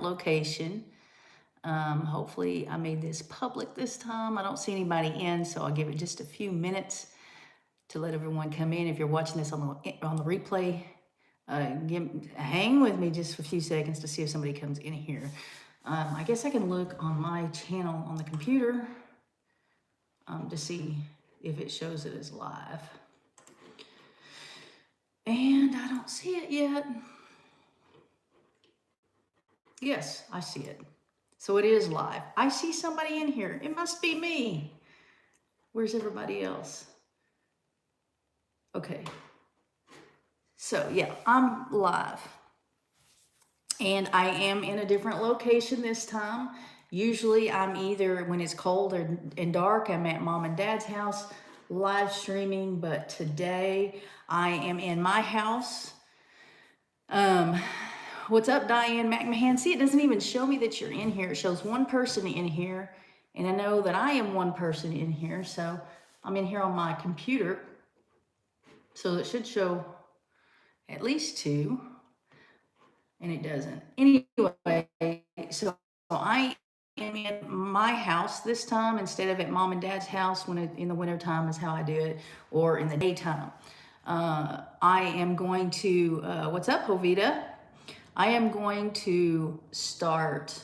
location. Hopefully I made this public this time. I don't see anybody in, so I'll give it just a few minutes to let everyone come in. If you're watching this on the replay, hang with me just for a few seconds to see if somebody comes in here. I guess I can look on my channel on the computer to see if it shows it as live. And I don't see it yet. Yes, I see it. So it is live. I see somebody in here. It must be me. Where's everybody else? Okay. So yeah, I'm live. And I am in a different location this time. Usually I'm either, when it's cold and dark, I'm at mom and dad's house live streaming, but today I am in my house. What's up, Diane McMahon? See, it doesn't even show me that you're in here. It shows one person in here, and I know that I am one person in here, so I'm in here on my computer. So it should show at least two, and it doesn't. Anyway, so I am in my house this time instead of at mom and dad's house when in the wintertime is how I do it, or in the daytime. I am going to, what's up, Jovita? I am going to start,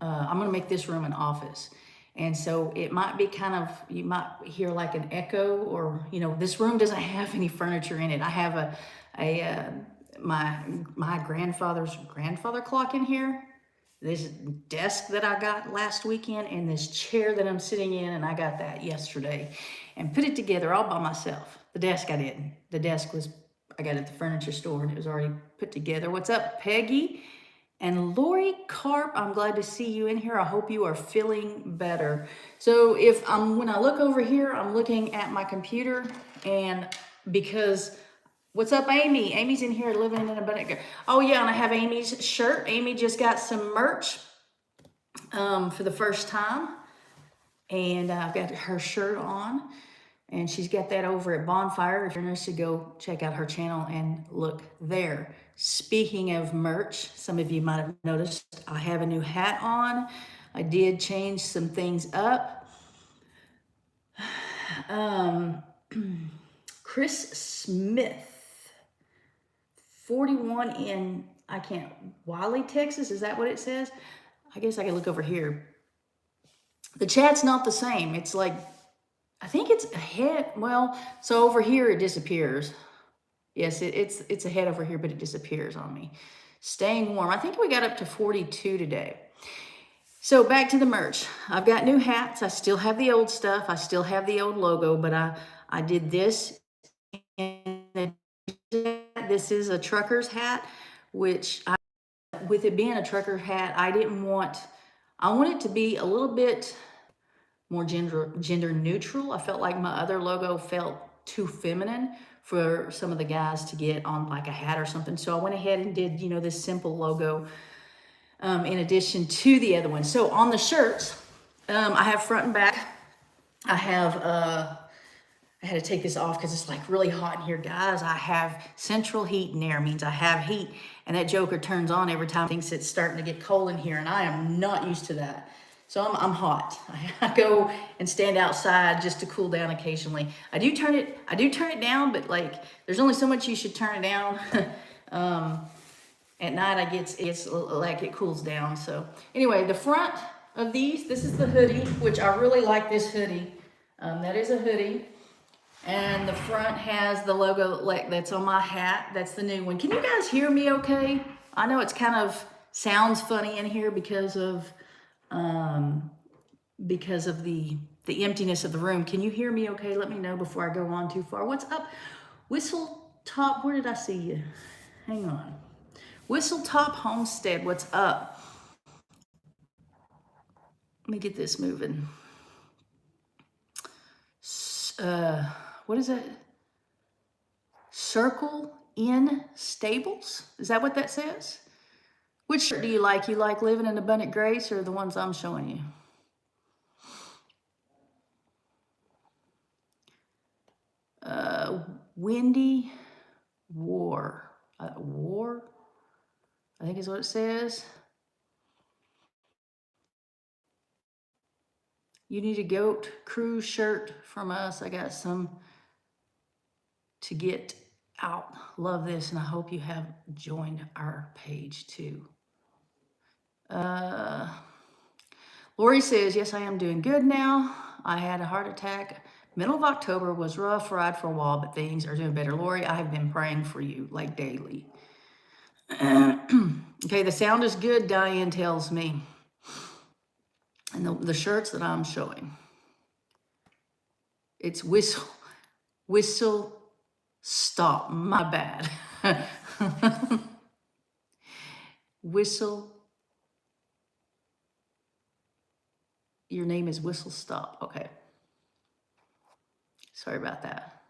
I'm going to make this room an office. And so it might be kind of, you might hear like an echo, or, you know, this room doesn't have any furniture in it. I have my grandfather's grandfather clock in here, this desk that I got last weekend, and this chair that I'm sitting in, and I got that yesterday and put it together all by myself. The desk I didn't. The desk was, I got it at the furniture store and it was already put together. What's up, Peggy? And Lorie Carp, I'm glad to see you in here. I hope you are feeling better. So when I look over here, I'm looking at my computer, and because, what's up, Amy? Amy's in here living in a bunny. Oh yeah, and I have Amy's shirt. Amy just got some merch for the first time, and I've got her shirt on. And she's got that over at Bonfire. If you're interested, go check out her channel and look there. Speaking of merch, some of you might have noticed I have a new hat on. I did change some things up. Chris Smith, 41 in, Wiley, Texas. Is that what it says? I guess I can look over here. The chat's not the same. It's like, I think it's ahead. Well, so over here it disappears. Yes, it's ahead over here, but it disappears on me. Staying warm. I think we got up to 42 today. So back to the merch. I've got new hats. I still have the old stuff. I still have the old logo, but I did this. This is a trucker's hat, which with it being a trucker hat, I want it to be a little bit more gender neutral. I felt like my other logo felt too feminine for some of the guys to get on like a hat or something. So I went ahead and did, you know, this simple logo in addition to the other one. So on the shirts, I have front and back. I had to take this off because it's like really hot in here, guys. I have central heat and air, means I have heat, and that joker turns on every time it thinks it's starting to get cold in here, and I am not used to that. So I'm hot. I go and stand outside just to cool down occasionally. I do turn it down, but like there's only so much you should turn it down. At night it's like it cools down. So anyway, the front of these, this is the hoodie, which I really like this hoodie. That is a hoodie. And the front has the logo like that's on my hat. That's the new one. Can you guys hear me okay? I know it's kind of sounds funny in here because of the emptiness of the room. Can you hear me okay? Let me know before I go on too far. What's up? Whistle Top, where did I see you? Hang on. Whistle Top Homestead, what's up? Let me get this moving. What is that? Circle in Stables? Is that what that says? Which shirt do you like? You like Living in Abundant Grace or the ones I'm showing you? Windy War. War, I think is what it says. You need a goat cruise shirt from us. I got some to get out. Love this, and I hope you have joined our page too. Lorie says, yes, I am doing good now. I had a heart attack. Middle of October was rough ride for a while, but things are doing better. Lorie, I have been praying for you like daily. Okay, the sound is good, Diane tells me. And the shirts that I'm showing. It's whistle, stop. My bad. Whistle. Your name is Whistle Stop. Okay. Sorry about that.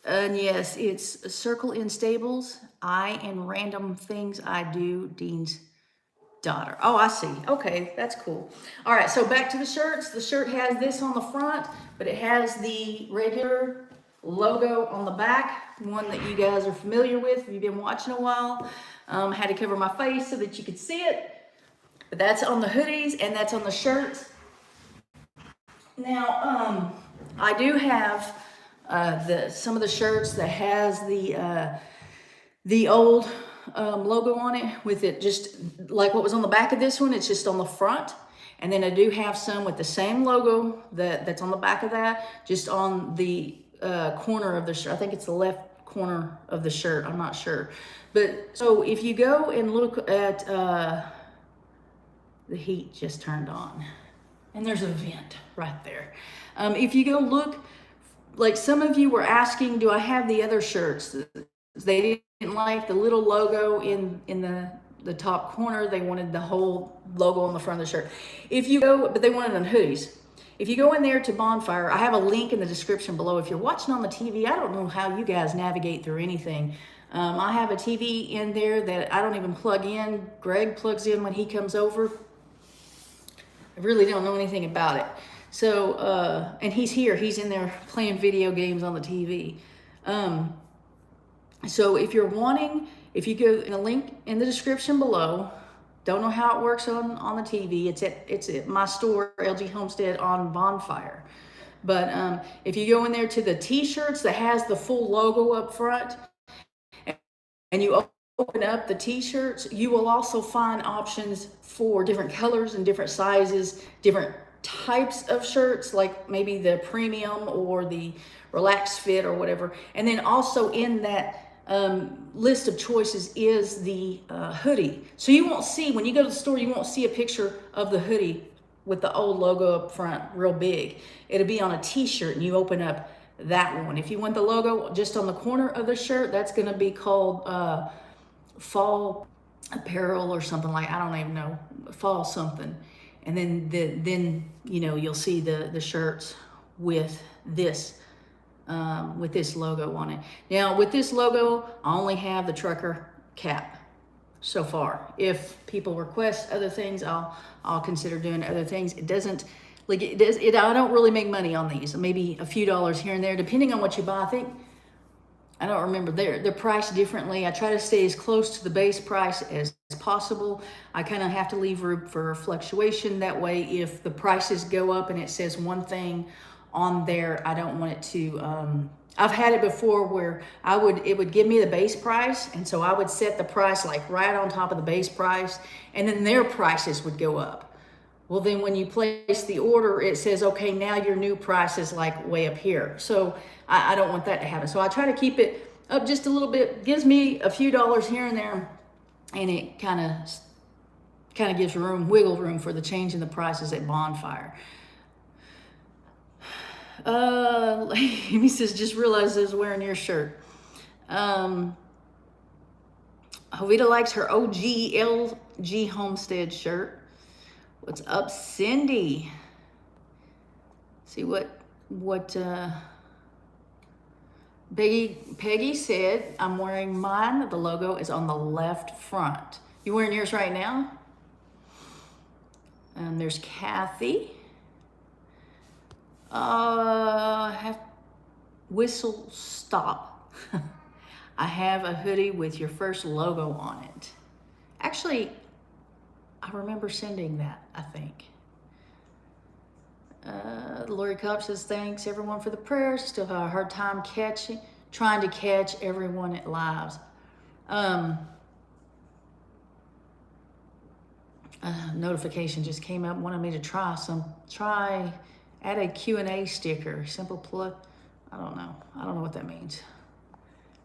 And yes, it's Circle in Stables. I and Random Things I Do, Dean's daughter. Oh, I see. Okay, that's cool. All right, so back to the shirts. The shirt has this on the front, but it has the regular logo on the back, one that you guys are familiar with if you've been watching a while. I had to cover my face so that you could see it. But that's on the hoodies and that's on the shirts. Now, I do have some of the shirts that has the old logo on it, with it just like what was on the back of this one. It's just on the front. And then I do have some with the same logo that's on the back of that, just on the corner of the shirt. I think it's the left corner of the shirt. I'm not sure. But so if you go and look at the heat just turned on, and there's a vent right there. If you go look, like some of you were asking, do I have the other shirts? They didn't like the little logo in the top corner. They wanted the whole logo on the front of the shirt. If you go, but they wanted on hoodies. If you go in there to Bonfire, I have a link in the description below. If you're watching on the TV, I don't know how you guys navigate through anything. I have a TV in there that I don't even plug in. Greg plugs in when he comes over. I really don't know anything about it. So, and he's here. He's in there playing video games on the TV. So if you're wanting, if you go in the link in the description below, don't know how it works on the TV. It's at my store, LG Homestead on Bonfire. But if you go in there to the t-shirts that has the full logo up front, and you open up the t-shirts, you will also find options for different colors and different sizes, different types of shirts, like maybe the premium or the relaxed fit or whatever. And then also in that list of choices is the hoodie. So you won't see, when you go to the store, you won't see a picture of the hoodie with the old logo up front real big. It'll be on a t-shirt, and you open up that one. If you want the logo just on the corner of the shirt, that's going to be called fall apparel or something, like, I don't even know, fall something. And then you know, you'll see the shirts with this logo on it. Now with this logo, I only have the trucker cap so far. If people request other things, I'll consider doing other things. It doesn't, like, I don't really make money on these. Maybe a few dollars here and there, depending on what you buy. I think, I don't remember, they're priced differently. I try to stay as close to the base price as possible. I kind of have to leave room for fluctuation. That way, if the prices go up and it says one thing on there, I don't want it to, I've had it before where it would give me the base price, and so I would set the price like right on top of the base price, and then their prices would go up. Well, then when you place the order, it says, okay, now your new price is like way up here. So I don't want that to happen. So I try to keep it up just a little bit, gives me a few dollars here and there, and it kind of gives wiggle room for the change in the prices at Bonfire. Amy says, just realized I was wearing your shirt. Jovita likes her OG LG Homestead shirt. What's up, Cindy? See what Peggy said. I'm wearing mine. The logo is on the left front. You wearing yours right now? And there's Kathy. Have whistle stop. I have a hoodie with your first logo on it. Actually, I remember sending that, I think. Lorie Cobb says, thanks everyone for the prayers. Still have a hard time trying to catch everyone at lives. Notification just came up, wanted me to add a Q&A sticker, simple plug. I don't know what that means.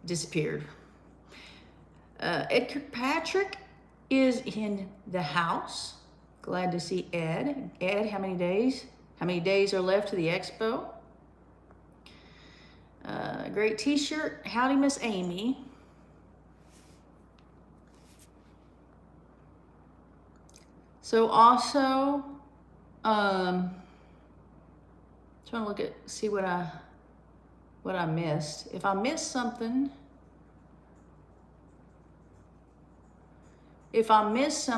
Disappeared. Ed Kirkpatrick is in the house. Glad to see Ed. Ed, how many days? How many days are left to the expo? Great t-shirt. Howdy, Miss Amy. So also, trying to look at, see what I missed. If I missed something, if I missed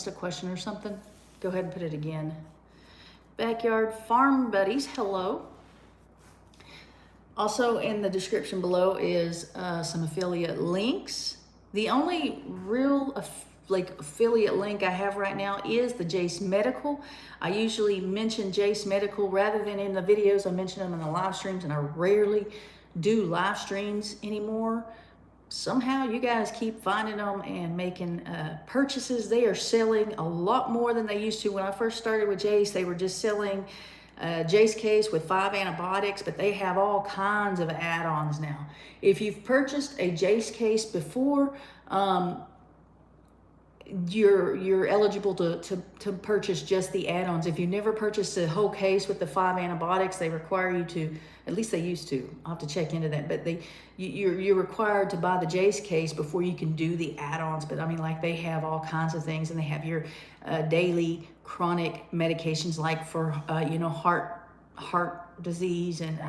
a question or something, go ahead and put it again. Backyard Farm Buddies, hello. Also in the description below is some affiliate links. The only real affiliate link I have right now is the Jace Medical. I usually mention Jace Medical rather than in the videos. I mention them in the live streams, and I rarely do live streams anymore. Somehow you guys keep finding them and making purchases. They are selling a lot more than they used to. When I first started with Jace, they were just selling Jace case with 5 antibiotics, but they have all kinds of add-ons now. If you've purchased a Jace case before, you're eligible to purchase just the add-ons. If you never purchased a whole case with the 5 antibiotics, they require you to, at least they used to, I'll have to check into that, but you're required to buy the Jace case before you can do the add-ons. But I mean, like, they have all kinds of things, and they have your daily chronic medications, like for heart disease, and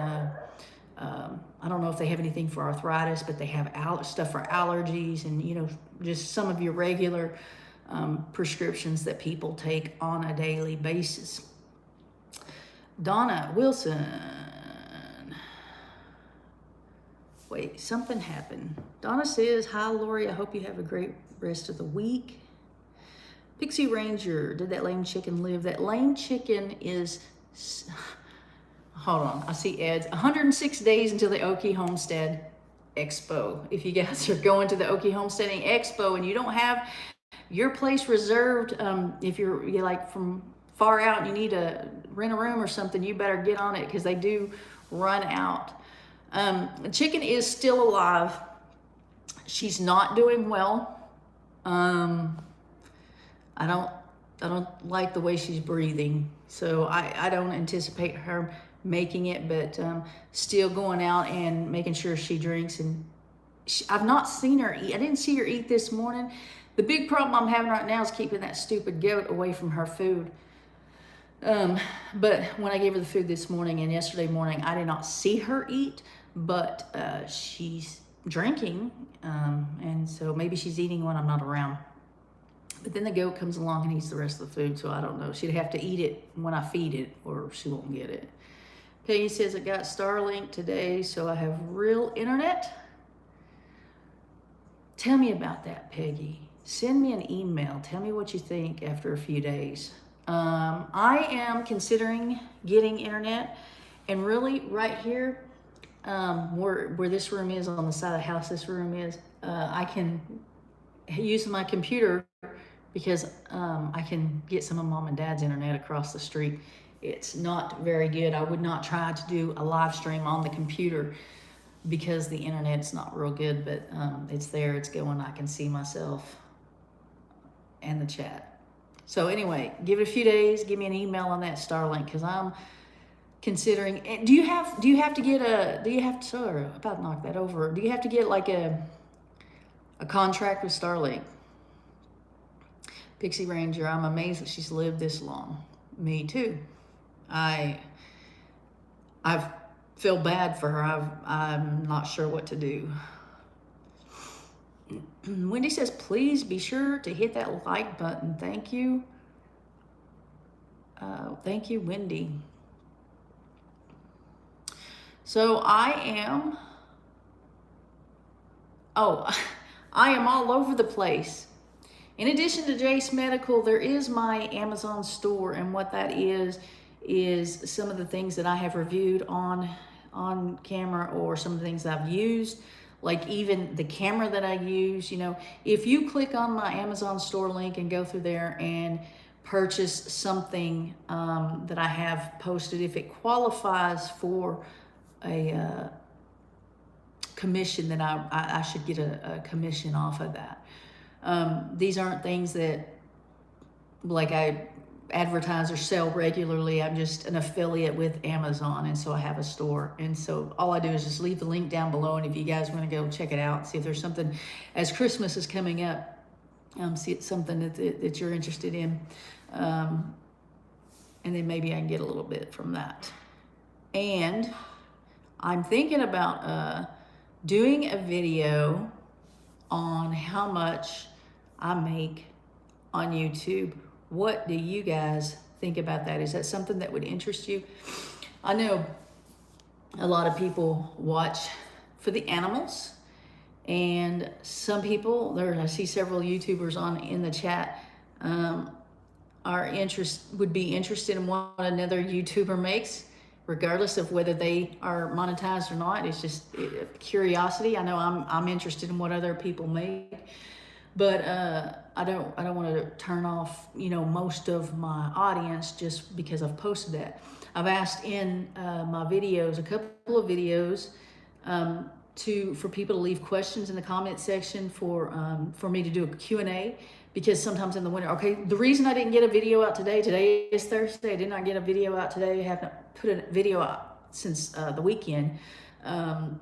I don't know if they have anything for arthritis, but they have stuff for allergies, and just some of your regular prescriptions that people take on a daily basis. Donna Wilson. Wait, something happened. Donna says, hi, Lorie. I hope you have a great rest of the week. Pixie Ranger, did that lame chicken live? That lame chicken is, hold on, I see Ed's 106 days until the Okie Homestead Expo. If you guys are going to the Okie Homesteading Expo and you don't have your place reserved, if you're like from far out and you need to rent a room or something, you better get on it, because they do run out. The chicken is still alive. She's not doing well. I don't like the way she's breathing, so I don't anticipate her making it, but still going out and making sure she drinks. And I've not seen her eat. I didn't see her eat this morning. The big problem I'm having right now is keeping that stupid goat away from her food. But when I gave her the food this morning and yesterday morning, I did not see her eat, but she's drinking, and so maybe she's eating when I'm not around. But then the goat comes along and eats the rest of the food, so I don't know. She'd have to eat it when I feed it, or she won't get it. Peggy says, I got Starlink today, so I have real internet. Tell me about that, Peggy. Send me an email. Tell me what you think after a few days. I am considering getting internet, and really right here, where this room is, on the side of the house this room is, I can use my computer, because I can get some of Mom and Dad's internet across the street. It's not very good. I would not try to do a live stream on the computer because the internet's not real good, but it's there, it's going. I can see myself and the chat. So anyway, give it a few days. Give me an email on that Starlink, because I'm considering. Do you have to get sorry, about to knock that over. Do you have to get like a contract with Starlink? Pixie Ranger, I'm amazed that she's lived this long. Me too. I feel bad for her. I'm not sure what to do. Wendy says, please be sure to hit that like button. Thank you. Thank you, Wendy. So I am, I am all over the place. In addition to Jace Medical, there is my Amazon store, and what that is some of the things that I have reviewed on camera, or some of the things I've used, like even the camera that I use. You know, if you click on my Amazon store link and go through there and purchase something that I have posted, if it qualifies for a commission, then I should get a commission off of that. These aren't things that like I advertise or sell regularly. I'm just an affiliate with Amazon, and so I have a store, and so all I do is just leave the link down below, and if you guys want to go check it out, see if there's something, as Christmas is coming up, see it's something that you're interested in, and then maybe I can get a little bit from that. And I'm thinking about doing a video on how much I make on YouTube. What do you guys think about that? Is that something that would interest you? I know a lot of people watch for the animals, and some people, I see several YouTubers in the chat, would be interested in what another YouTuber makes, regardless of whether they are monetized or not. It's just curiosity. I know I'm interested in what other people make, but I don't want to turn off, you know, most of my audience just because I've posted that. I've asked in my videos, a couple of videos, for people to leave questions in the comment section for me to do a Q&A, because sometimes in the winter, okay, the reason I didn't get a video out today is Thursday. I did not get a video out today. I haven't put a video out since the weekend. I'm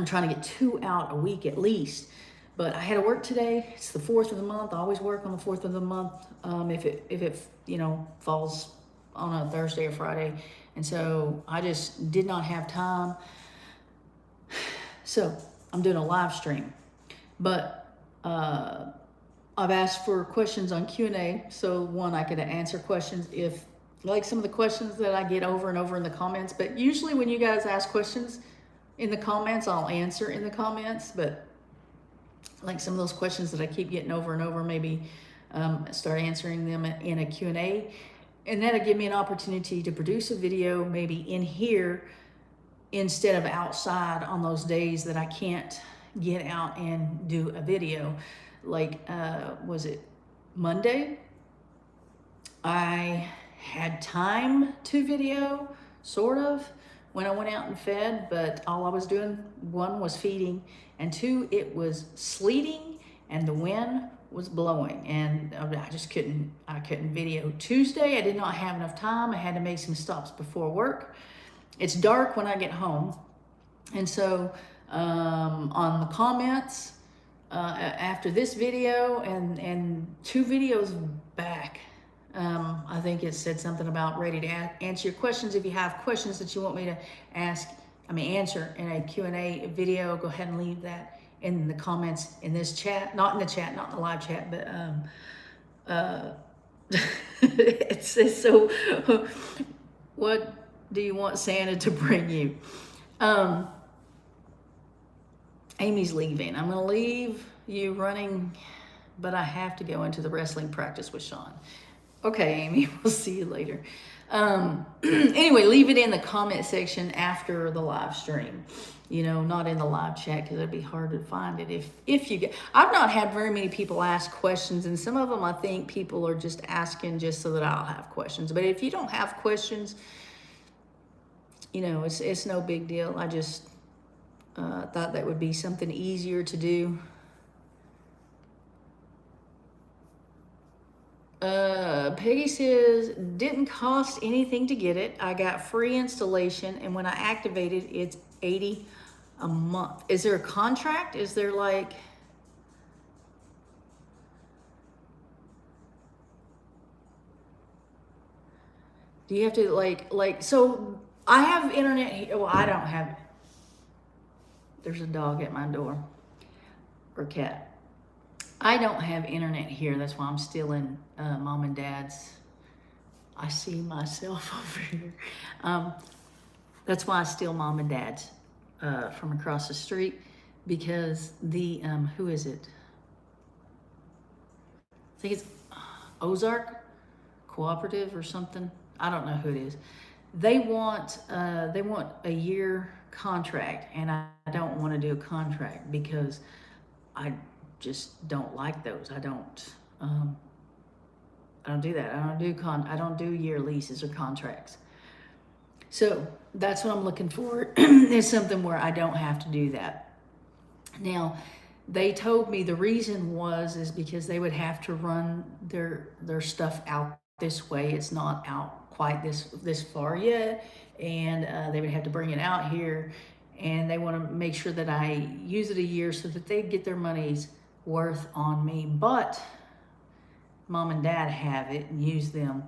trying to get 2 out a week at least. But I had to work today. It's the 4th of the month. I always work on the 4th of the month if it you know, falls on a Thursday or Friday. And so I just did not have time. So I'm doing a live stream. But I've asked for questions on Q&A. So one, I could answer questions if, like some of the questions that I get over and over in the comments. But usually when you guys ask questions in the comments, I'll answer in the comments. But like some of those questions that I keep getting over and over, maybe start answering them in a Q&A. And that'll give me an opportunity to produce a video maybe in here instead of outside on those days that I can't get out and do a video. Like, was it Monday? I had time to video, sort of, when I went out and fed, but all I was doing, one, was feeding, and two, it was sleeting and the wind was blowing, and I just couldn't video. Tuesday, I did not have enough time. I had to make some stops before work. It's dark when I get home, and so on the comments after this video and 2 videos back, I think it said something about ready to answer your questions. If you have questions that you want me to answer in a Q&A video, go ahead and leave that in the comments in this chat, not in the live chat, but it says, so what do you want Santa to bring you? Amy's leaving. I'm gonna leave you running, but I have to go into the wrestling practice with Sean. Okay, Amy, we'll see you later. Anyway, leave it in the comment section after the live stream. You know, not in the live chat, because it'd be hard to find it if you get. I've not had very many people ask questions, and some of them I think people are just asking just so that I'll have questions. But if you don't have questions, you know, it's no big deal. I just thought that would be something easier to do. Peggy says, didn't cost anything to get it. I got free installation, and when I activated, it's $80 a month. Is there a contract? Is there like... Do you have to like, so I have internet here. Well, I don't have... There's a dog at my door, or cat. I don't have internet here. That's why I'm still in mom and dad's. I see myself over here. That's why I steal mom and dad's from across the street. because the, who is it? I think it's Ozark Cooperative or something. I don't know who it is. They want a year contract, and I don't want to do a contract because I just don't like those. I don't do that. I don't do year leases or contracts. So that's what I'm looking for is something where I don't have to do that. Now, they told me the reason is because they would have to run their stuff out this way. It's not out quite this far yet, and they would have to bring it out here, and they want to make sure that I use it a year so that they get their money's worth on me. But mom and dad have it and use them.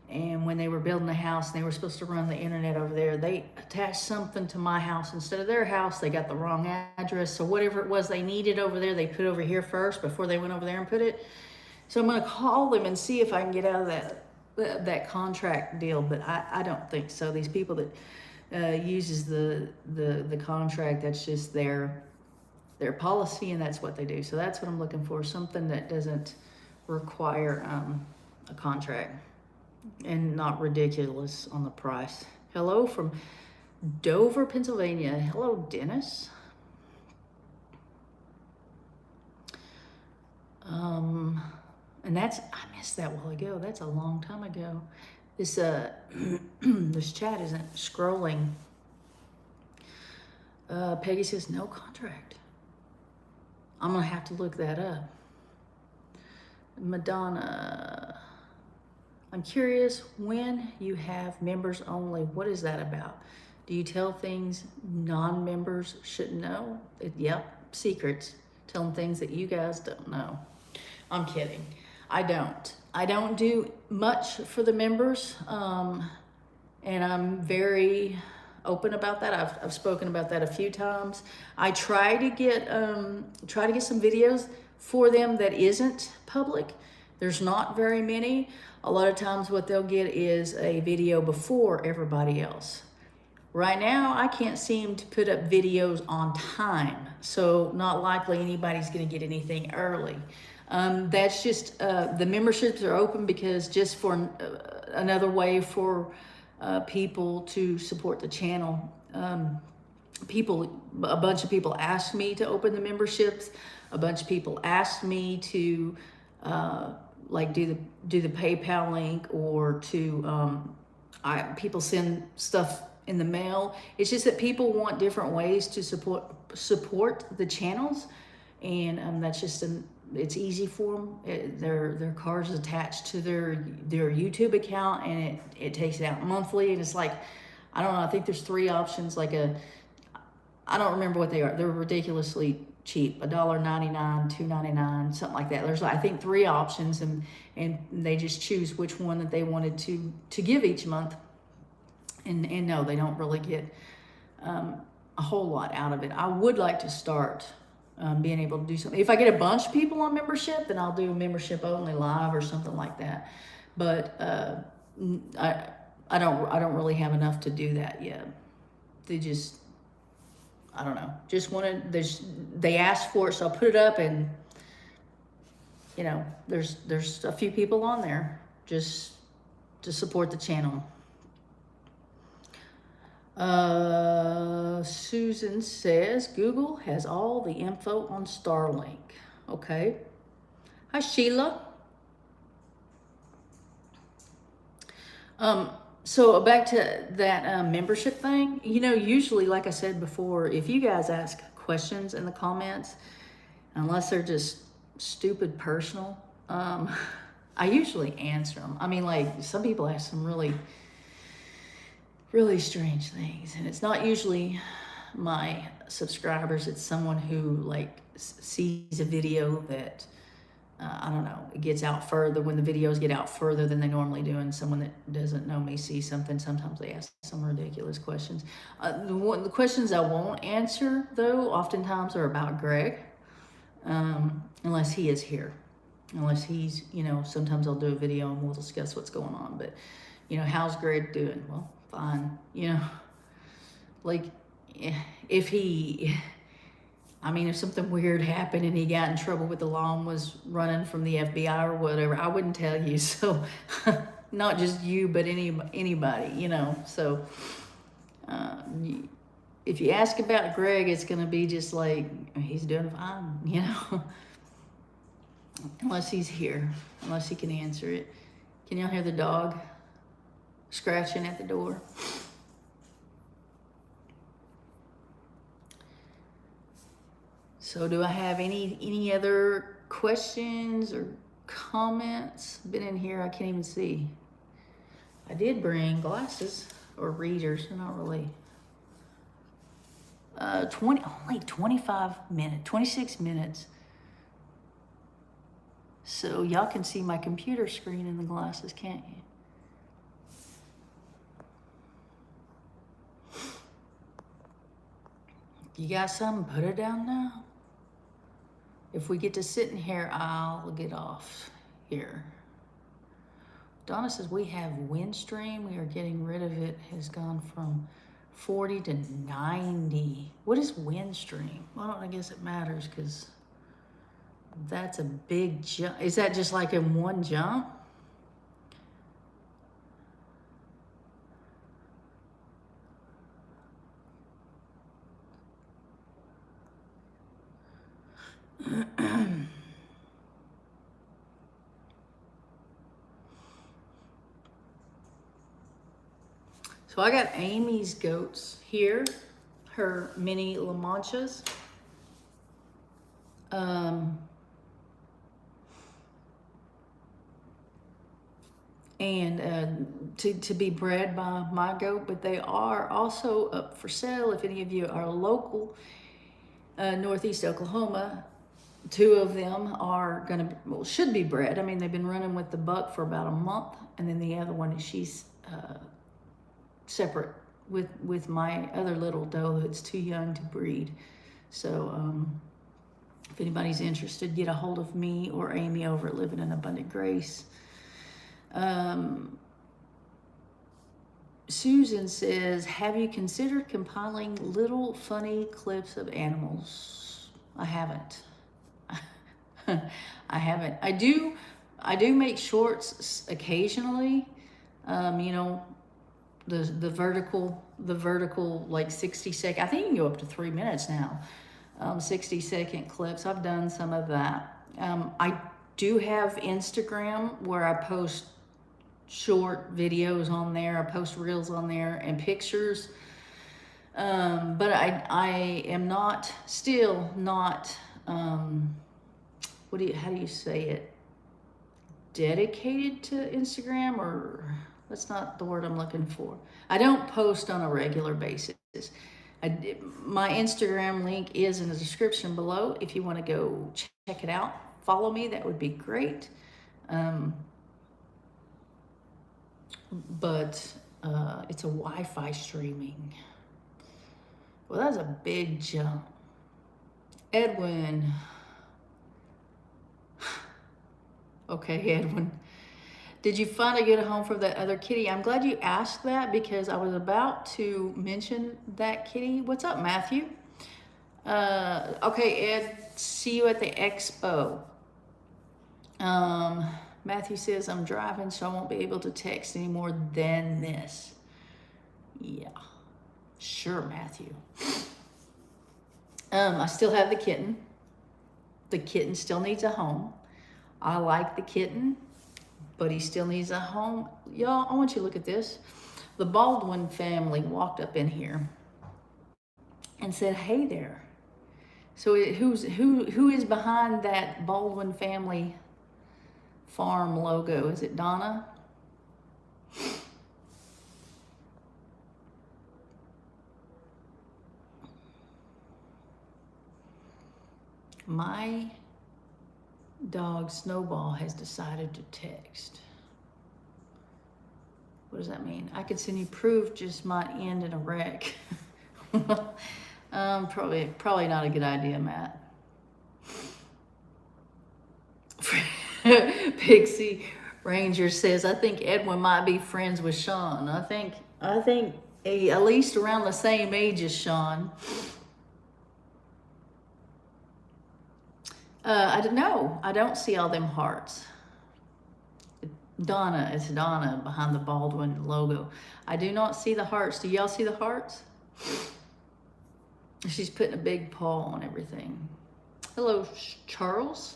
And when they were building the house and they were supposed to run the internet over there, they attached something to my house instead of their house. They got the wrong address. So whatever it was they needed over there, they put over here first before they went over there and put it. So I'm going to call them and see if I can get out of that contract deal. But I don't think so. These people that uses the contract, that's just their policy, and that's what they do. So that's what I'm looking for, something that doesn't require a contract. And not ridiculous on the price. Hello from Dover, Pennsylvania. Hello, Dennis. And I missed that while ago. That's a long time ago. This this chat isn't scrolling. Peggy says no contract. I'm gonna have to look that up. Madonna. I'm curious, when you have members only, what is that about? Do you tell things non-members shouldn't know? Yep, secrets. Tell them things that you guys don't know. I'm kidding. I don't do much for the members, and I'm very open about that. I've spoken about that a few times. I try to get some videos for them that isn't public. There's not very many. A lot of times what they'll get is a video before everybody else. Right now, I can't seem to put up videos on time, so not likely anybody's gonna get anything early. That's just, the memberships are open because just for another way for people to support the channel. A bunch of people asked me to open the memberships. A bunch of people asked me to like do the PayPal link, or to people send stuff in the mail. It's just that people want different ways to support the channels, and that's just it's easy for them. Their card's attached to their YouTube account, and it takes it out monthly, and it's like, I don't know, I think there's 3 options, I don't remember what they are. They're ridiculously cheap, $1.99, $2.99, something like that. There's, I think, 3 options, and they just choose which one that they wanted to give each month. And no, they don't really get a whole lot out of it. I would like to start being able to do something. If I get a bunch of people on membership, then I'll do a membership only live or something like that. But I don't really have enough to do that yet. They just, I don't know, just wanted, they asked for it, so I'll put it up, and you know, there's a few people on there just to support the channel. Susan says Google has all the info on Starlink. Okay. Hi, Sheila. So back to that membership thing, you know, usually, like I said before, if you guys ask questions in the comments, unless they're just stupid personal, I usually answer them. I mean, like, some people ask some really, really strange things, and it's not usually my subscribers. It's someone who like sees a video that I don't know, it gets out further, when the videos get out further than they normally do, and someone that doesn't know me sees something. Sometimes they ask some ridiculous questions. The questions I won't answer, though, oftentimes are about Greg, unless he is here. Unless he's, you know, sometimes I'll do a video and we'll discuss what's going on. But, you know, how's Greg doing? Well, fine. You know, like, if he... I mean, if something weird happened and he got in trouble with the law and was running from the FBI or whatever, I wouldn't tell you. So, not just you, but anybody, you know. So, if you ask about Greg, it's going to be just like, he's doing fine, you know. Unless he's here, unless he can answer it. Can y'all hear the dog scratching at the door? So do I have any other questions or comments? Been in here, I can't even see. I did bring glasses or readers, not really. only 25 minutes, 26 minutes. So y'all can see my computer screen in the glasses, can't you? You got something, put it down now. If we get to sitting here, I'll get off here. Donna says we have Windstream. We are getting rid of it. Has gone from 40 to 90. What is Windstream? Well, I guess it matters because that's a big jump. Is that just like in one jump? So I got Amy's goats here, her mini La Manchas. To be bred by my goat, but they are also up for sale. If any of you are local, Northeast Oklahoma, 2 of them are gonna, well, should be bred. I mean, they've been running with the buck for about a month, and then the other one, she's separate with my other little doe that's too young to breed. So if anybody's interested, get a hold of me or Amy over at Living in Abundant Grace. Susan says, have you considered compiling little funny clips of animals? I haven't. I haven't. I do make shorts occasionally. You know, the vertical like 60-second. I think you can go up to 3 minutes now. 60-second clips. I've done some of that. I do have Instagram where I post short videos on there. I post reels on there and pictures. But I am not, still not, how do you say it? Dedicated to Instagram, or that's not the word I'm looking for. I don't post on a regular basis. My Instagram link is in the description below. If you want to go check it out, follow me, that would be great. But it's a Wi-Fi streaming. Well, that's a big jump. Edwin. Okay, Edwin. Did you finally get a home for that other kitty? I'm glad you asked that because I was about to mention that kitty. What's up, Matthew? Okay, Ed, see you at the expo. Matthew says, I'm driving, so I won't be able to text any more than this. Yeah, sure, Matthew. I still have the kitten. The kitten still needs a home. I like the kitten, but he still needs a home. Y'all, I want you to look at this. The Baldwin family walked up in here and said, hey there. So who is behind that Baldwin family farm logo? Is it Donna? My dog Snowball has decided to text. What does that mean? I could send you proof, just might end in a wreck. Probably not a good idea, Matt. Pixie Ranger says, I think Edwin might be friends with Sean. I think at least around the same age as Sean. I don't know. I don't see all them hearts. Donna, it's Donna behind the Baldwin logo. I do not see the hearts. Do y'all see the hearts? She's putting a big paw on everything. Hello, Charles.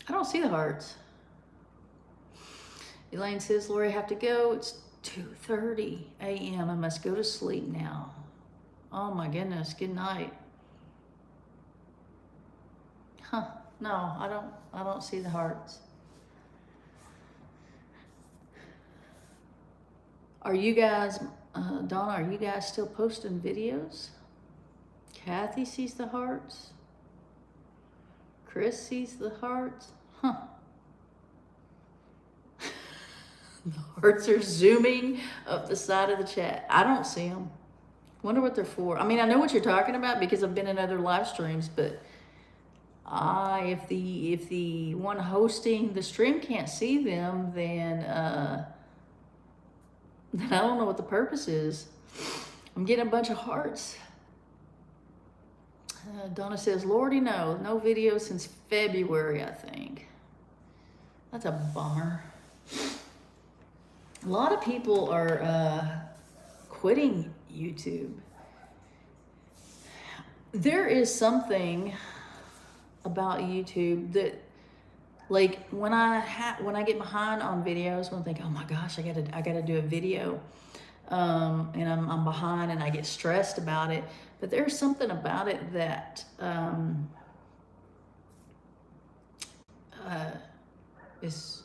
I don't see the hearts. Elaine says, Lorie, I have to go. It's 2:30 a.m. I must go to sleep now. Oh my goodness, good night. Huh, no, I don't see the hearts. Are you guys, Donna, are you guys still posting videos? Kathy sees the hearts. Chris sees the hearts. Huh. The hearts are zooming up the side of the chat. I don't see them. Wonder what they're for. I mean, I know what you're talking about because I've been in other live streams, but if the one hosting the stream can't see them, then I don't know what the purpose is. I'm getting a bunch of hearts. Donna says, Lordy, no video since February, I think. That's a bummer. A lot of people are quitting YouTube. There is something about YouTube that, like, when I get behind on videos, when I think, oh my gosh, I gotta do a video, and I'm behind and I get stressed about it. But there's something about it that is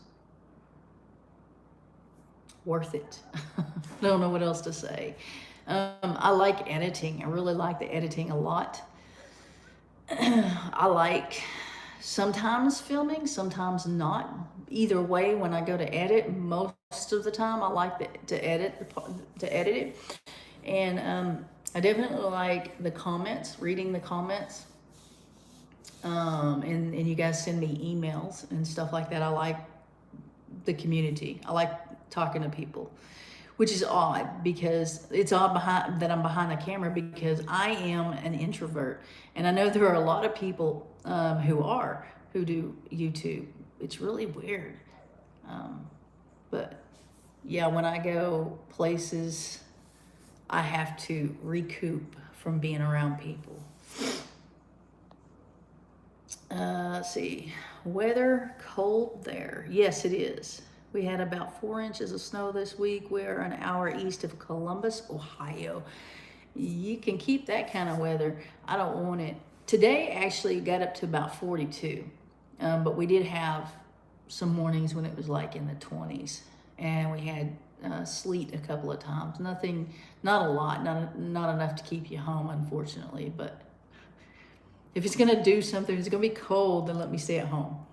worth it. I don't know what else to say. I like editing. I really like the editing a lot. I like sometimes filming, sometimes not. Either way, when I go to edit, most of the time I like to edit it. And I definitely like the comments, reading the comments. And you guys send me emails and stuff like that. I like the community. I like talking to people, which is odd because it's odd that I'm behind the camera because I am an introvert. And I know there are a lot of people who do YouTube. It's really weird. But yeah, when I go places, I have to recoup from being around people. Let's see. Weather cold there. Yes, it is. We had about 4 inches of snow this week. We're an hour east of Columbus, Ohio. You can keep that kind of weather. I don't want it. Today actually got up to about 42. But we did have some mornings when it was like in the 20s. And we had sleet a couple of times. Not a lot, not enough to keep you home, unfortunately. But if it's gonna do something, it's gonna be cold, then let me stay at home.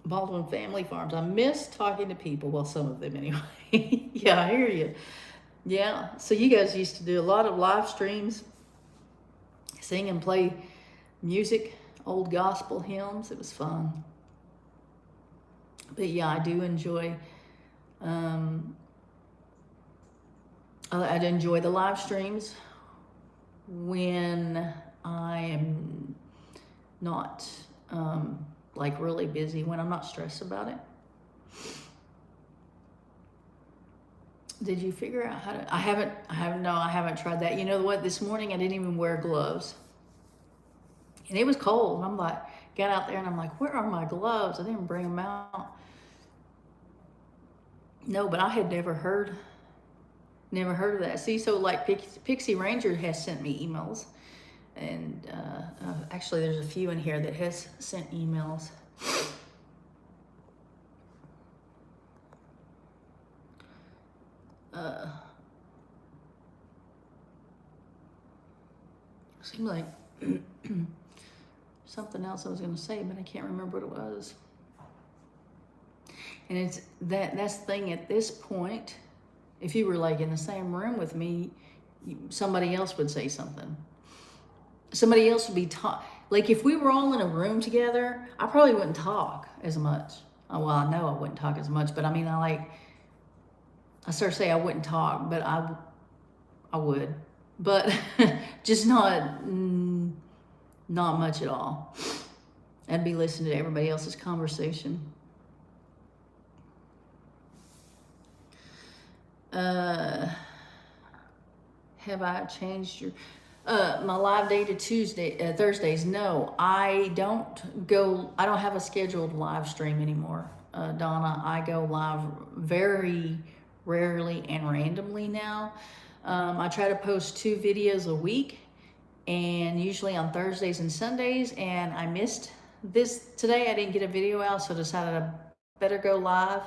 Baldwin Family Farms. I miss talking to people. Well, some of them anyway. Yeah, I hear you. Yeah, so you guys used to do a lot of live streams, sing and play music, old gospel hymns. It was fun. But yeah, I do enjoy, I'd enjoy the live streams when I am not like really busy, when I'm not stressed about it. Did you figure out how to, I haven't tried that. You know what, this morning I didn't even wear gloves. And it was cold. And I'm like, got out there and I'm like, where are my gloves? I didn't bring them out. No, but I had never heard of that. See, so like Pixie Ranger has sent me emails. And actually there's a few in here that has sent emails. Seemed like something else I was going to say, but I can't remember what it was. And it's that's the thing at this point, if you were like in the same room with me, somebody else would say something. Somebody else would be like if we were all in a room together, I probably wouldn't talk as much. Well, I know I wouldn't talk as much, but I mean, I start to say I wouldn't talk, but I would, but just not Not much at all. I'd be listening to everybody else's conversation. Have I changed your my live day to Thursdays? No, I don't have a scheduled live stream anymore, Donna. I go live very rarely and randomly now. I try to post 2 videos a week, and usually on Thursdays and Sundays, and I missed this today. I didn't get a video out, so I decided I better go live.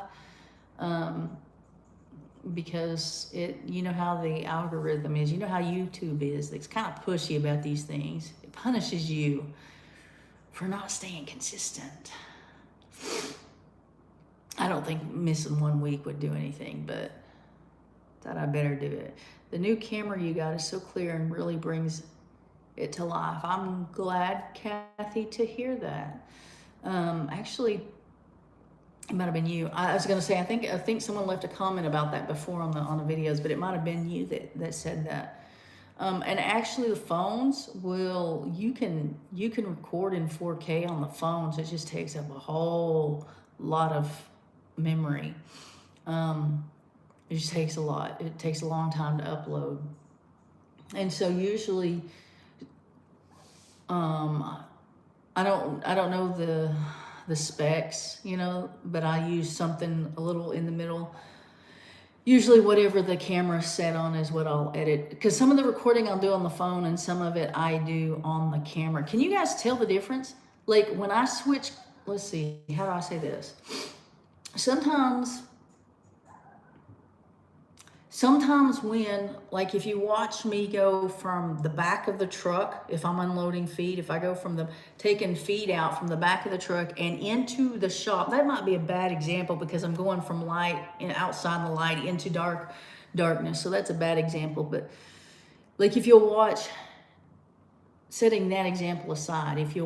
Because you know how the algorithm is, you know how YouTube is. It's kind of pushy about these things. It punishes you for not staying consistent. I don't think missing 1 week would do anything, but thought I better do it. The new camera you got is so clear and really brings it to life. I'm glad, Kathy, to hear that. Actually, it might have been you. I was going to say, I think someone left a comment about that before on the videos, but it might have been you that said that. And actually, the phones you can record in 4K on the phones. It just takes up a whole lot of memory. It just takes a lot. It takes a long time to upload. And so usually, I don't know the specs, you know, but I use something a little in the middle. Usually whatever the camera's set on is what I'll edit, because some of the recording I'll do on the phone and some of it I do on the camera. Can you guys tell the difference? Like when I switch, let's see, how do I say this? Sometimes when, like if you watch me go from the back of the truck, if I'm unloading feed, if I go from taking feed out from the back of the truck and into the shop, that might be a bad example because I'm going from light and outside the light into darkness. So that's a bad example. But like if you'll watch, setting that example aside, if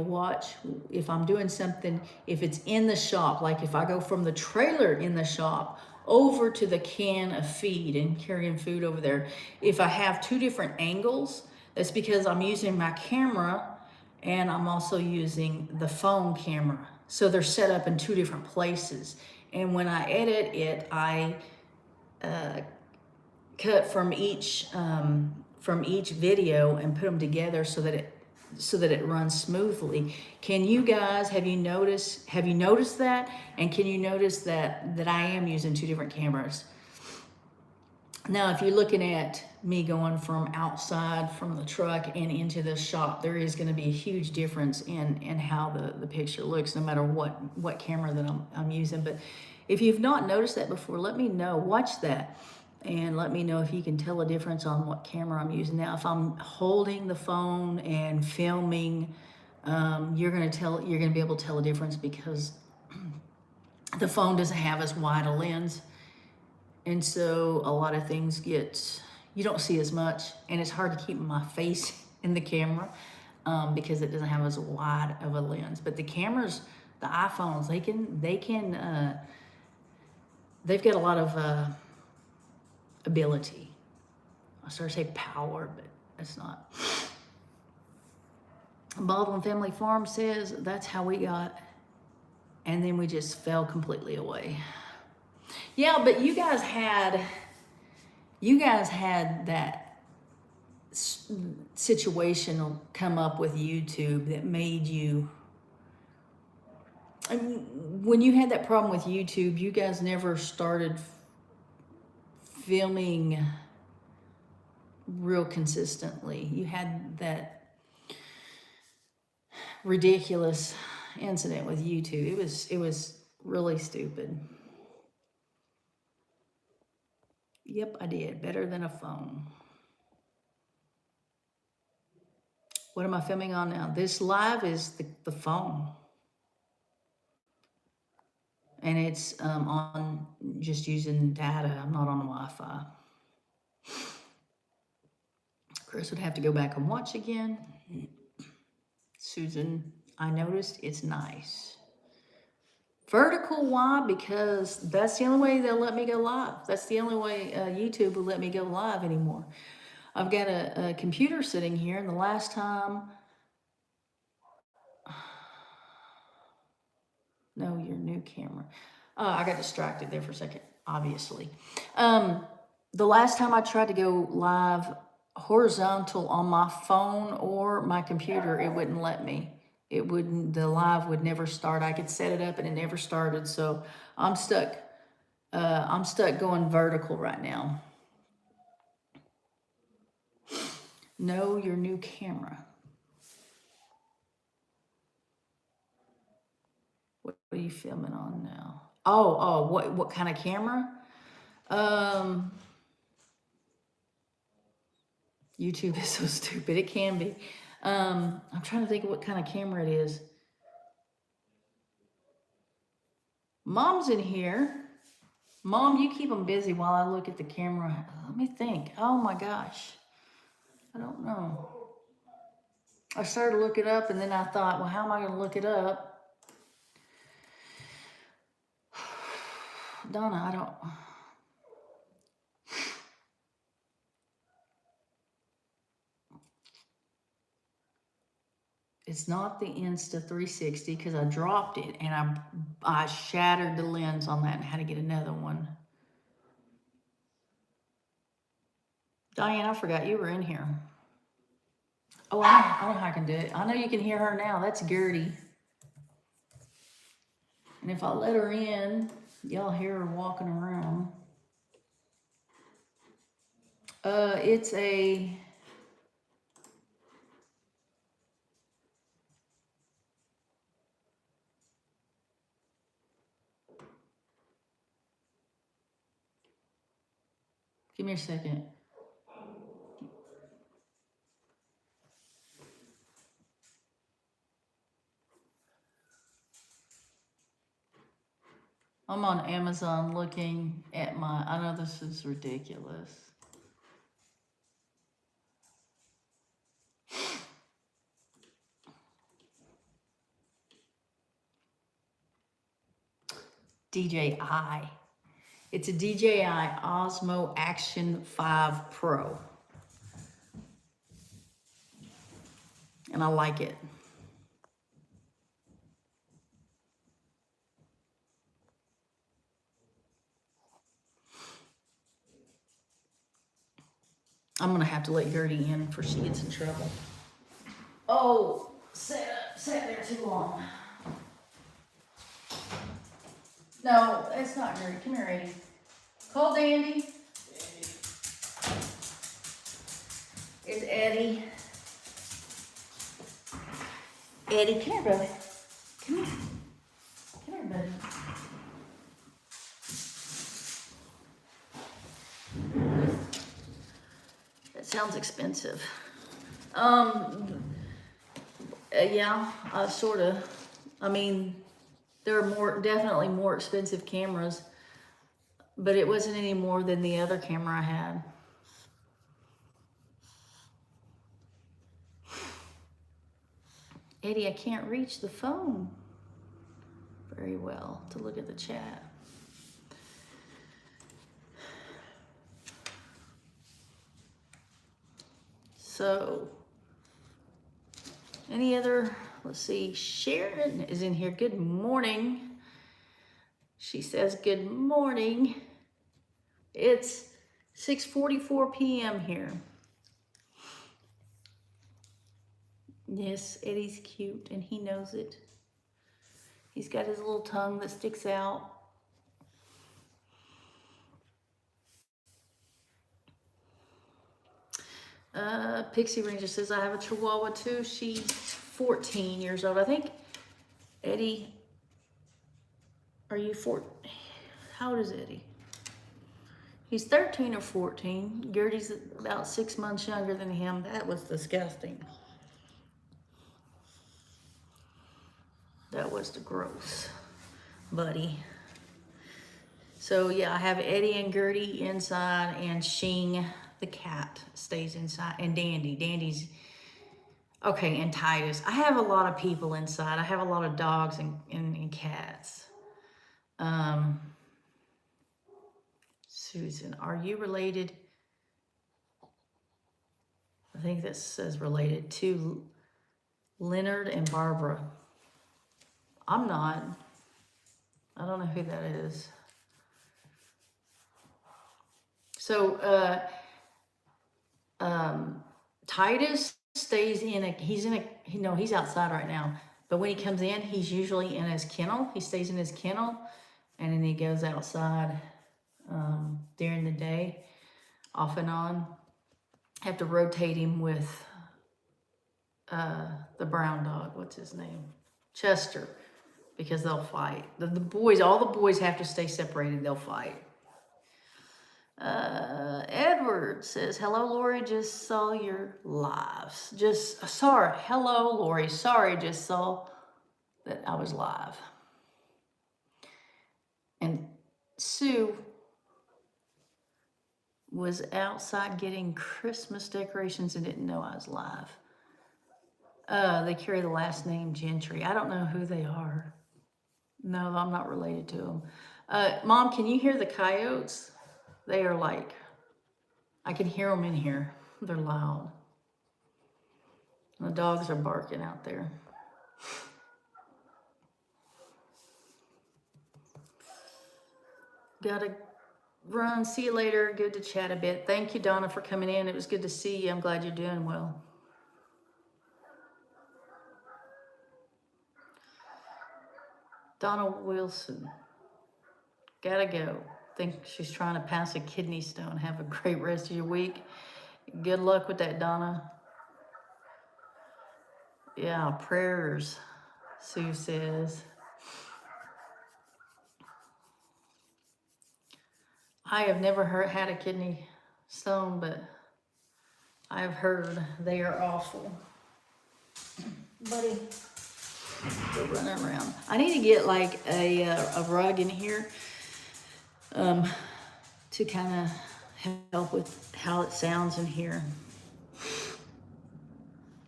I'm doing something, if it's in the shop, like if I go from the trailer in the shop over to the can of feed and carrying food over there, if I have 2 different angles, that's because I'm using my camera and I'm also using the phone camera. So they're set up in 2 different places. And when I edit it, I cut from each video and put them together so that it runs smoothly. Can you guys, have you noticed that? And can you notice that I am using 2 different cameras? Now, if you're looking at me going from outside from the truck and into the shop, there is going to be a huge difference in how the picture looks, no matter what camera that I'm using. But if you've not noticed that before, let me know. Watch that. And let me know if you can tell a difference on what camera I'm using. Now, if I'm holding the phone and filming, you're gonna be able to tell a difference because the phone doesn't have as wide a lens. And so a lot of things you don't see as much, and it's hard to keep my face in the camera because it doesn't have as wide of a lens. But the cameras, the iPhones, they've got a lot of ability. I started to say power, but that's not. Baldwin Family Farm says that's how we got, and then we just fell completely away. Yeah, but you guys had that situation come up with YouTube that made you. When you had that problem with YouTube, you guys never started filming real consistently. You had that ridiculous incident with YouTube. It was really stupid. Yep, I did. Better than a phone. What am I filming on now? This live is the phone. And it's on just using data. I'm not on Wi-Fi. Chris would have to go back and watch again. Susan, I noticed it's nice. Vertical, why? Because that's the only way they'll let me go live. That's the only way YouTube will let me go live anymore. I've got a computer sitting here, and the last time No, your new camera. I got distracted there for a second, obviously. The last time I tried to go live horizontal on my phone or my computer, it wouldn't let me. It wouldn't, the live would never start. I could set it up and it never started. So I'm stuck. I'm stuck going vertical right now. No, your new camera. What are you filming on now? Oh, what kind of camera? YouTube is so stupid. It can be. I'm trying to think of what kind of camera it is. Mom's in here. Mom, you keep them busy while I look at the camera. Let me think. Oh my gosh. I don't know. I started to look it up and then I thought, well, how am I going to look it up? Donna, I don't. It's not the Insta360 because I dropped it and I shattered the lens on that and had to get another one. Diane, I forgot you were in here. Oh, I don't know how I can do it. I know you can hear her now. That's Gertie. And if I let her in, y'all hear her walking around. It's a... Give me a second. I'm on Amazon looking at my... I know this is ridiculous. DJI. It's a DJI Osmo Action 5 Pro. And I like it. I'm gonna have to let Gertie in before she gets in trouble. Oh, sat there too long. No, it's not Gertie. Come here, Eddie. Call Dandy. It's Eddie. Eddie, come here, brother. Come here. Come here, buddy. That sounds expensive. Yeah, sort of. I mean, there are definitely more expensive cameras, but it wasn't any more than the other camera I had. Eddie, I can't reach the phone very well to look at the chat. So, any other, let's see, Sharon is in here. Good morning. She says, good morning. It's 6:44 p.m. here. Yes, Eddie's cute and he knows it. He's got his little tongue that sticks out. Pixie Ranger says, I have a Chihuahua too. She's 14 years old. I think, Eddie, are you 4? How old is Eddie? He's 13 or 14. Gertie's about 6 months younger than him. That was disgusting. That was the gross, buddy. So yeah, I have Eddie and Gertie inside, and Shing, the cat, stays inside, and Dandy. Dandy's okay, and Titus. I have a lot of people inside. I have a lot of dogs and cats. Susan, are you related? I think this says related to Leonard and Barbara. I'm not. I don't know who that is. So, Titus stays in a, he's outside right now. But when he comes in, he's usually in his kennel. He stays in his kennel, and then he goes outside during the day, off and on. Have to rotate him with the brown dog. What's his name? Chester, because they'll fight. The boys, all the boys have to stay separated. They'll fight. Edward says, hello, Lorie, just saw your lives. Sorry, hello, Lorie, sorry, just saw that I was live. And Sue was outside getting Christmas decorations and didn't know I was live. They carry the last name Gentry. I don't know who they are. No, I'm not related to them. Mom, can you hear the coyotes? They are like, I can hear them in here. They're loud. And the dogs are barking out there. Gotta run. See you later. Good to chat a bit. Thank you, Donna, for coming in. It was good to see you. I'm glad you're doing well. Donna Wilson. Gotta go. Think she's trying to pass a kidney stone. Have a great rest of your week. Good luck with that, Donna. Yeah, prayers, Sue says. I have never had a kidney stone, but I've heard they are awful. Buddy, go running around. I need to get like a rug in here to kind of help with how it sounds in here.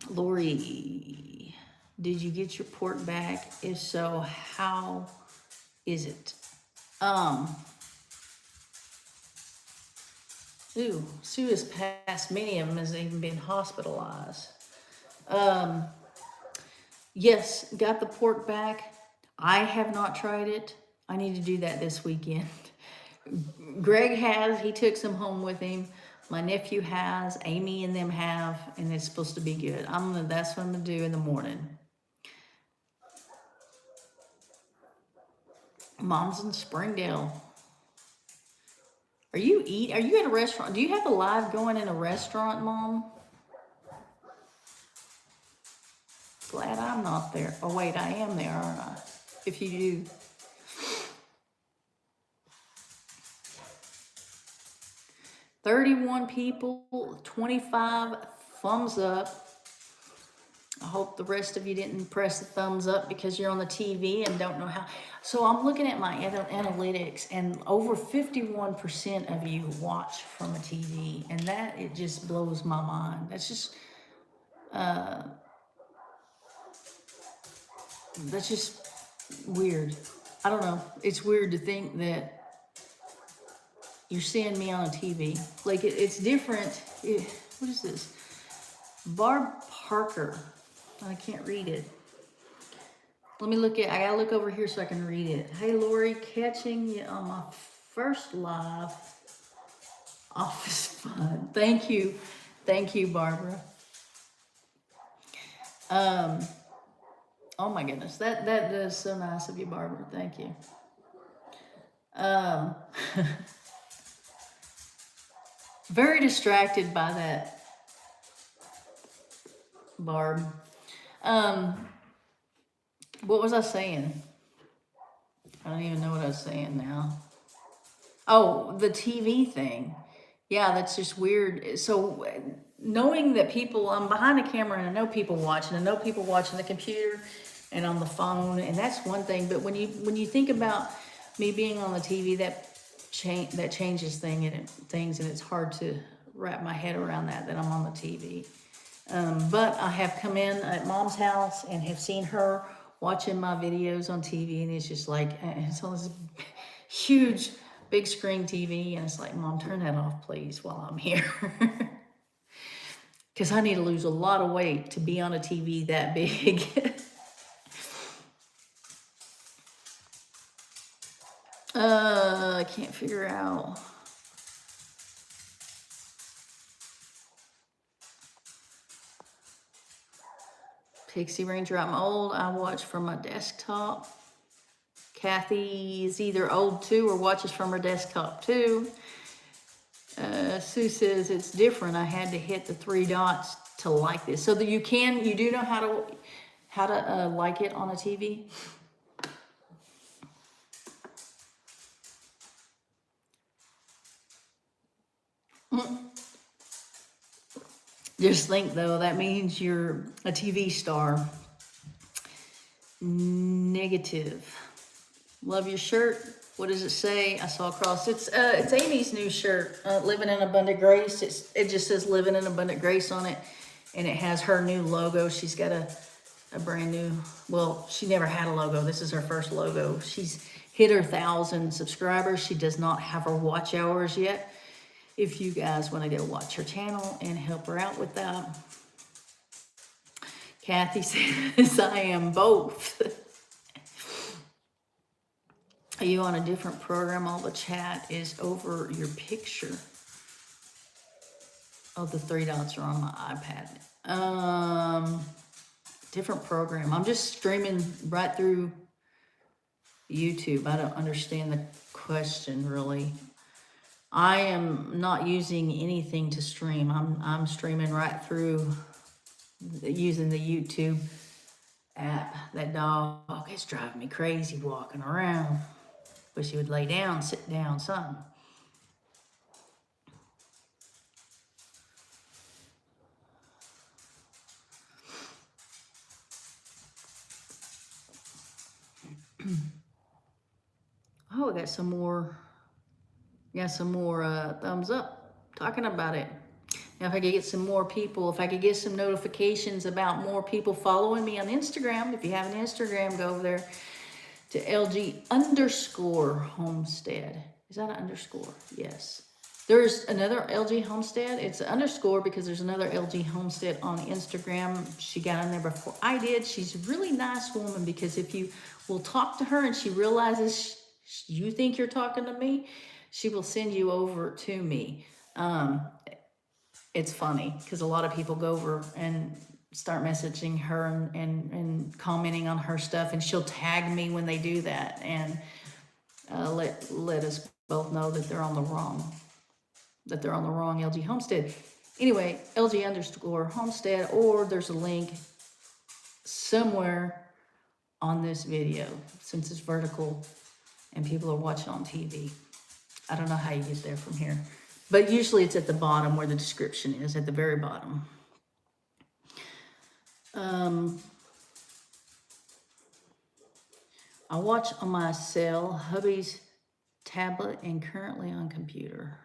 Lorie, did you get your port back? If so, how is it? Sue has passed. Many of them has even been hospitalized. Yes, got the pork back. I have not tried it. I need to do that this weekend. Greg has. He took some home with him. My nephew has. Amy and them have, and it's supposed to be good. That's what I'm gonna do in the morning. Mom's in Springdale. Are you at a restaurant? Do you have a live going in a restaurant, Mom? Glad I'm not there. Oh, wait, I am there, aren't I? If you do. $31 people, 25 thumbs up. I hope the rest of you didn't press the thumbs up because you're on the TV and don't know how. So I'm looking at my analytics, and over 51% of you watch from a TV, and it just blows my mind. That's just weird. I don't know. It's weird to think that you're seeing me on a TV. Like it's different. What is this? Barb Parker. I can't read it. Let me look I gotta look over here so I can read it. Hey, Lorie, catching you on my first live office fun. Thank you, Barbara. Oh my goodness, that is so nice of you, Barbara. Thank you. Very distracted by that, Barb. What was I saying? I don't even know what I was saying now. Oh, the TV thing. Yeah, that's just weird. So knowing that I'm behind a camera and I know people watching the computer and on the phone, and that's one thing. But when you think about me being on the TV, that changes things, and it's hard to wrap my head around that I'm on the TV. But I have come in at Mom's house and have seen her watching my videos on TV, and it's just like, it's on this huge, big screen TV, and it's like, Mom, turn that off, please, while I'm here. Because I need to lose a lot of weight to be on a TV that big. I can't figure out. Pixie Ranger, I'm old. I watch from my desktop. Kathy is either old too or watches from her desktop too. Sue says it's different. I had to hit the 3 dots to like this. So that you do know how to like it on a TV. Just think though, that means you're a TV star. Negative. Love your shirt. What does it say? I saw across. It's Amy's new shirt, Living in Abundant Grace. It just says Living in Abundant Grace on it, and it has her new logo. She's got a brand new, well, she never had a logo. This is her first logo. She's hit her 1,000 subscribers. She does not have her watch hours yet. If you guys want to go watch her channel and help her out with that. Kathy says, I am both. Are you on a different program? All the chat is over your picture. Oh, the 3 dots are on my iPad. Different program. I'm just streaming right through YouTube. I don't understand the question really. I am not using anything to stream. I'm streaming right through using the YouTube app. That dog is driving me crazy walking around. Wish he would lay down, sit down, something. Oh, I got some more. Thumbs up talking about it. Now, if I could get some more people, if I could get some notifications about more people following me on Instagram, if you have an Instagram, go over there to LG_homestead. Is that an underscore? Yes. There's another LG Homestead. It's an underscore because there's another LG Homestead on Instagram. She got on there before I did. She's a really nice woman because if you will talk to her and she realizes you think you're talking to me, she will send you over to me. It's funny because a lot of people go over and start messaging her and commenting on her stuff, and she'll tag me when they do that and let us both know that they're on the wrong LG Homestead. Anyway, LG_homestead, or there's a link somewhere on this video since it's vertical and people are watching on TV. I don't know how you get there from here, but usually it's at the bottom where the description is, at the very bottom. I watch on my cell, hubby's tablet, and currently on computer.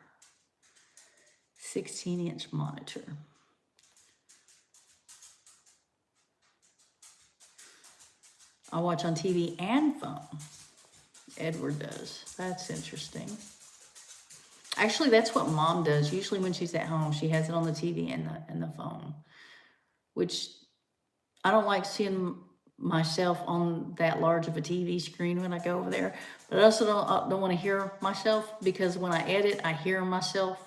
16-inch monitor. I watch on TV and phone. Edward does. That's interesting. Actually, that's what Mom does. Usually when she's at home, she has it on the TV and the phone, which I don't like seeing myself on that large of a TV screen when I go over there. But I also don't want to hear myself, because when I edit, I hear myself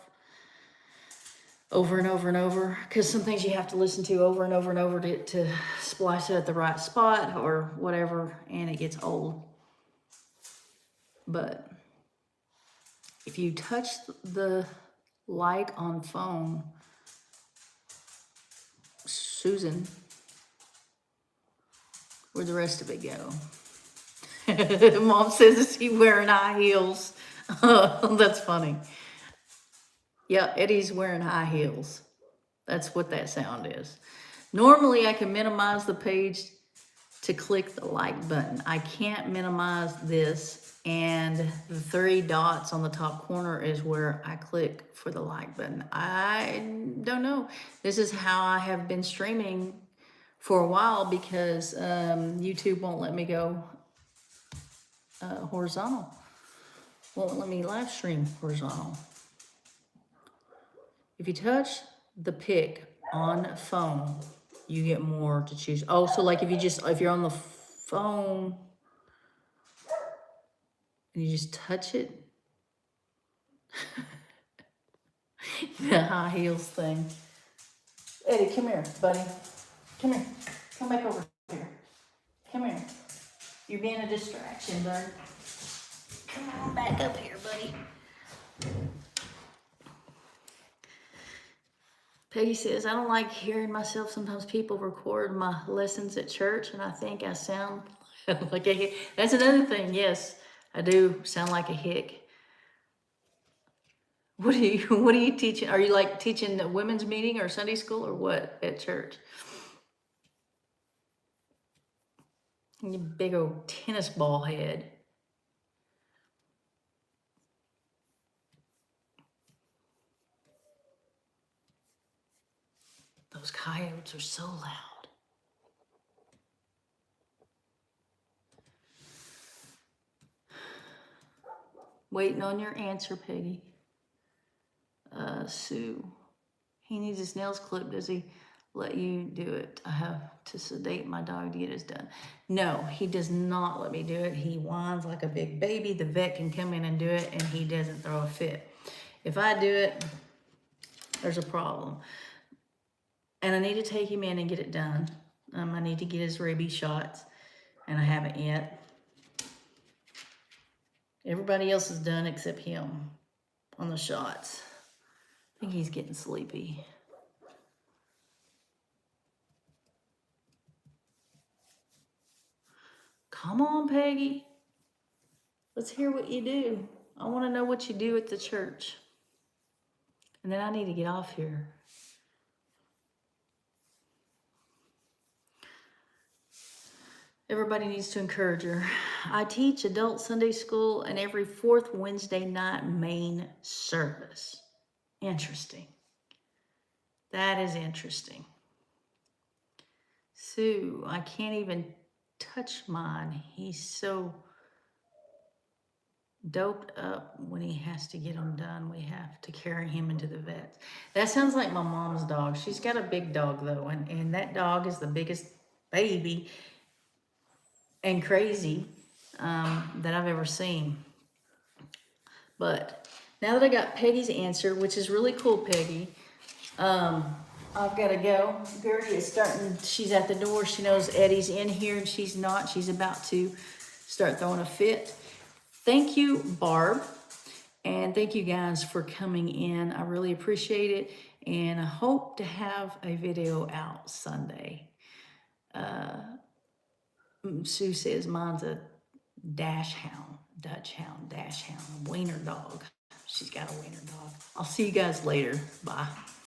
over and over and over, because some things you have to listen to over and over and over to splice it at the right spot or whatever, and it gets old. But if you touch the like on phone, Susan, where'd the rest of it go? Mom says, is he wearing high heels? That's funny. Yeah, Eddie's wearing high heels. That's what that sound is. Normally, I can minimize the page to click the like button. I can't minimize this, and the 3 dots on the top corner is where I click for the like button. I don't know. This is how I have been streaming for a while, because YouTube won't let me go horizontal. Won't let me live stream horizontal. If you touch the pic on phone, you get more to choose. Oh, so like if you're on the phone, and you just touch it. The high heels thing. Eddie, come here, buddy. Come here. Come back over here. Come here. You're being a distraction, bud. Come on back up here, buddy. Peggy says, I don't like hearing myself. Sometimes people record my lessons at church, and I think I sound like a hick. That's another thing. Yes, I do sound like a hick. What are you teaching? Are you like teaching the women's meeting or Sunday school or what at church? You big old tennis ball head. Those coyotes are so loud. Waiting on your answer, Peggy. Sue. He needs his nails clipped. Does he let you do it? I have to sedate my dog to get his done. No, he does not let me do it. He whines like a big baby. The vet can come in and do it, and he doesn't throw a fit. If I do it, there's a problem. And I need to take him in and get it done. I need to get his rabies shots, and I haven't yet. Everybody else is done except him on the shots. I think he's getting sleepy. Come on, Peggy. Let's hear what you do. I want to know what you do at the church. And then I need to get off here. Everybody needs to encourage her. I teach adult Sunday school and every fourth Wednesday night main service. Interesting. That is interesting. Sue, I can't even touch mine. He's so doped up when he has to get them done. We have to carry him into the vet. That sounds like my mom's dog. She's got a big dog though, and that dog is the biggest baby and crazy that I've ever seen. But now that I got Peggy's answer, which is really cool, Peggy, I've got to go. Gertie is starting, she's at the door. She knows Eddie's in here and she's not. She's about to start throwing a fit. Thank you, Barb. And thank you guys for coming in. I really appreciate it. And I hope to have a video out Sunday. Sue says mine's a Dutch hound, wiener dog. She's got a wiener dog. I'll see you guys later. Bye.